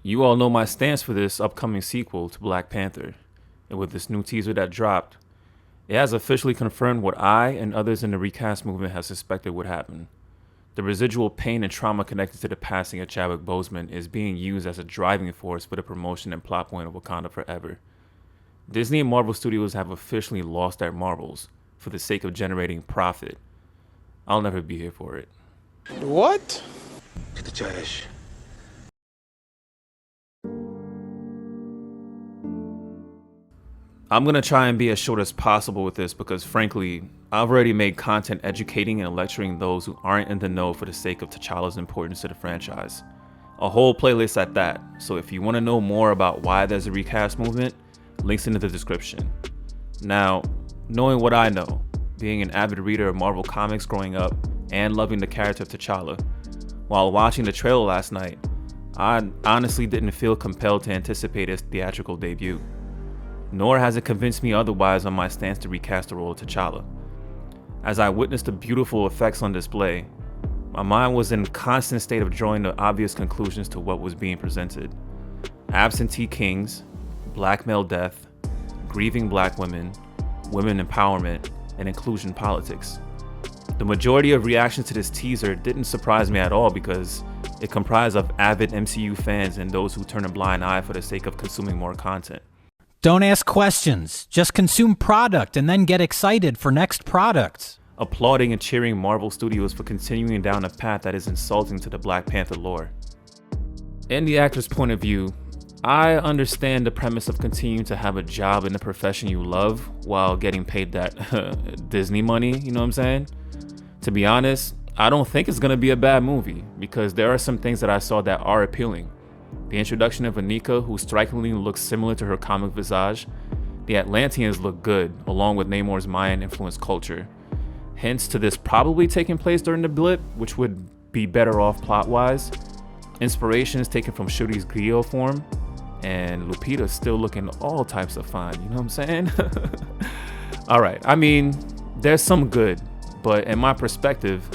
You all know my stance for this upcoming sequel to Black Panther, and with this new teaser that dropped, it has officially confirmed what I and others in the recast movement have suspected would happen. The residual pain and trauma connected to the passing of Chadwick Boseman is being used as a driving force for the promotion and plot point of Wakanda Forever. Disney and Marvel Studios have officially lost their marbles for the sake of generating profit. I'll never be here for it. What? I'm going to try and be as short as possible with this because, frankly, I've already made content educating and lecturing those who aren't in the know for the sake of T'Challa's importance to the franchise. A whole playlist at that, so if you want to know more about why there's a recast movement, links in the description. Now, knowing what I know, being an avid reader of Marvel Comics growing up and loving the character of T'Challa, while watching the trailer last night, I honestly didn't feel compelled to anticipate its theatrical debut. Nor has it convinced me otherwise on my stance to recast the role of T'Challa. As I witnessed the beautiful effects on display, my mind was in constant state of drawing the obvious conclusions to what was being presented. Absentee kings, black male death, grieving black women, women empowerment, and inclusion politics. The majority of reactions to this teaser didn't surprise me at all because it comprised of avid MCU fans and those who turn a blind eye for the sake of consuming more content. Don't ask questions. Just consume product and then get excited for next products. Applauding and cheering Marvel Studios for continuing down a path that is insulting to the Black Panther lore. In the actor's point of view, I understand the premise of continuing to have a job in the profession you love while getting paid that Disney money, you know what I'm saying? To be honest, I don't think it's gonna be a bad movie because there are some things that I saw that are appealing. The introduction of Anika, who strikingly looks similar to her comic visage. The Atlanteans look good, along with Namor's Mayan-influenced culture. Hints to this probably taking place during the blip, which would be better off plot-wise. Inspirations taken from Shuri's griot form. And Lupita's still looking all types of fine, you know what I'm saying? Alright, I mean, there's some good, but in my perspective,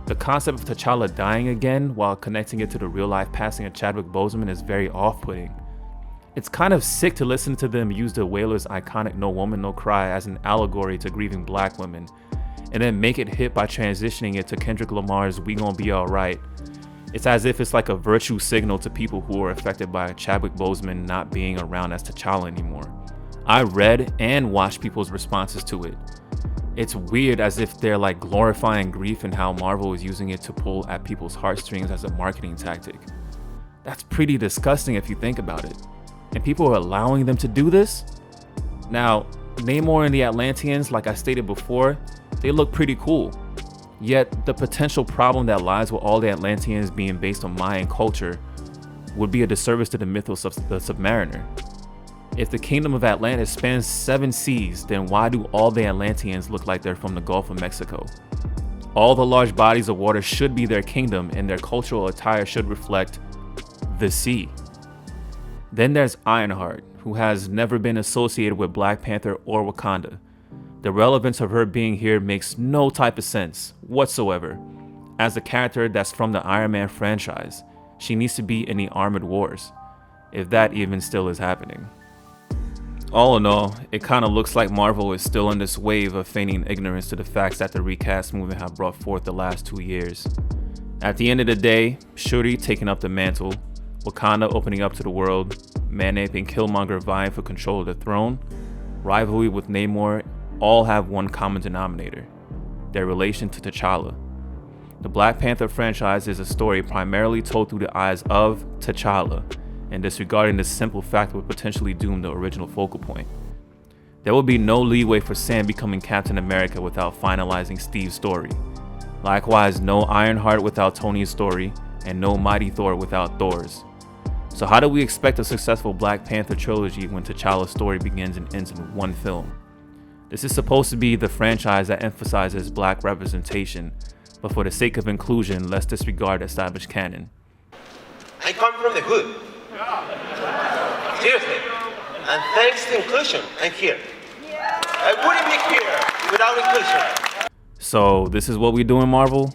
the concept of T'Challa dying again while connecting it to the real-life passing of Chadwick Boseman is very off-putting. It's kind of sick to listen to them use the Wailer's iconic "No Woman, No Cry" as an allegory to grieving black women, and then make it hit by transitioning it to Kendrick Lamar's "We Gon' Be Alright." It's as if it's like a virtue signal to people who are affected by Chadwick Boseman not being around as T'Challa anymore. I read and watched people's responses to it. It's weird, as if they're like glorifying grief and how Marvel is using it to pull at people's heartstrings as a marketing tactic. That's pretty disgusting if you think about it. And people are allowing them to do this? Now, Namor and the Atlanteans, like I stated before, they look pretty cool. Yet, the potential problem that lies with all the Atlanteans being based on Mayan culture would be a disservice to the mythos of the Submariner. If the kingdom of Atlantis spans 7 seas, then why do all the Atlanteans look like they're from the Gulf of Mexico? All the large bodies of water should be their kingdom, and their cultural attire should reflect the sea. Then there's Ironheart, who has never been associated with Black Panther or Wakanda. The relevance of her being here makes no type of sense whatsoever. As a character that's from the Iron Man franchise, she needs to be in the Armored Wars, if that even still is happening. All in all, it kind of looks like Marvel is still on this wave of feigning ignorance to the facts that the recast movement have brought forth the last 2 years. At the end of the day, Shuri taking up the mantle, Wakanda opening up to the world, Manape and Killmonger vying for control of the throne, rivalry with Namor, all have one common denominator: their relation to T'Challa. The Black Panther franchise is a story primarily told through the eyes of T'Challa, and disregarding this simple fact would potentially doom the original focal point. There will be no leeway for Sam becoming Captain America without finalizing Steve's story. Likewise, no Ironheart without Tony's story, and no Mighty Thor without Thor's. So how do we expect a successful Black Panther trilogy when T'Challa's story begins and ends in one film? This is supposed to be the franchise that emphasizes black representation, but for the sake of inclusion, let's disregard established canon. I come from the hood. Seriously. And thanks to inclusion, I'm here. I wouldn't be here without inclusion. So this is what we do in Marvel?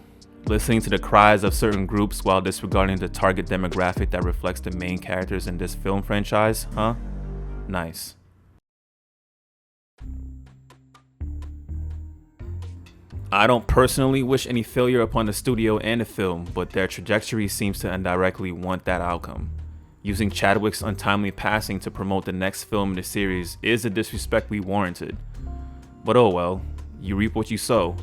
Listening to the cries of certain groups while disregarding the target demographic that reflects the main characters in this film franchise, huh? Nice. I don't personally wish any failure upon the studio and the film, but their trajectory seems to indirectly want that outcome. Using Chadwick's untimely passing to promote the next film in the series is a disrespect we warranted. But oh well, you reap what you sow.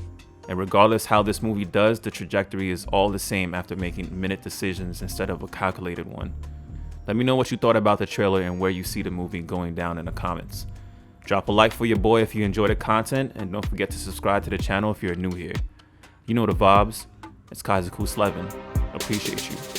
And regardless how this movie does, the trajectory is all the same after making minute decisions instead of a calculated one. Let me know what you thought about the trailer and where you see the movie going down in the comments. Drop a like for your boy if you enjoy the content, and don't forget to subscribe to the channel if you're new here. You know the vibes. It's Kaizoku Sleven. Appreciate you.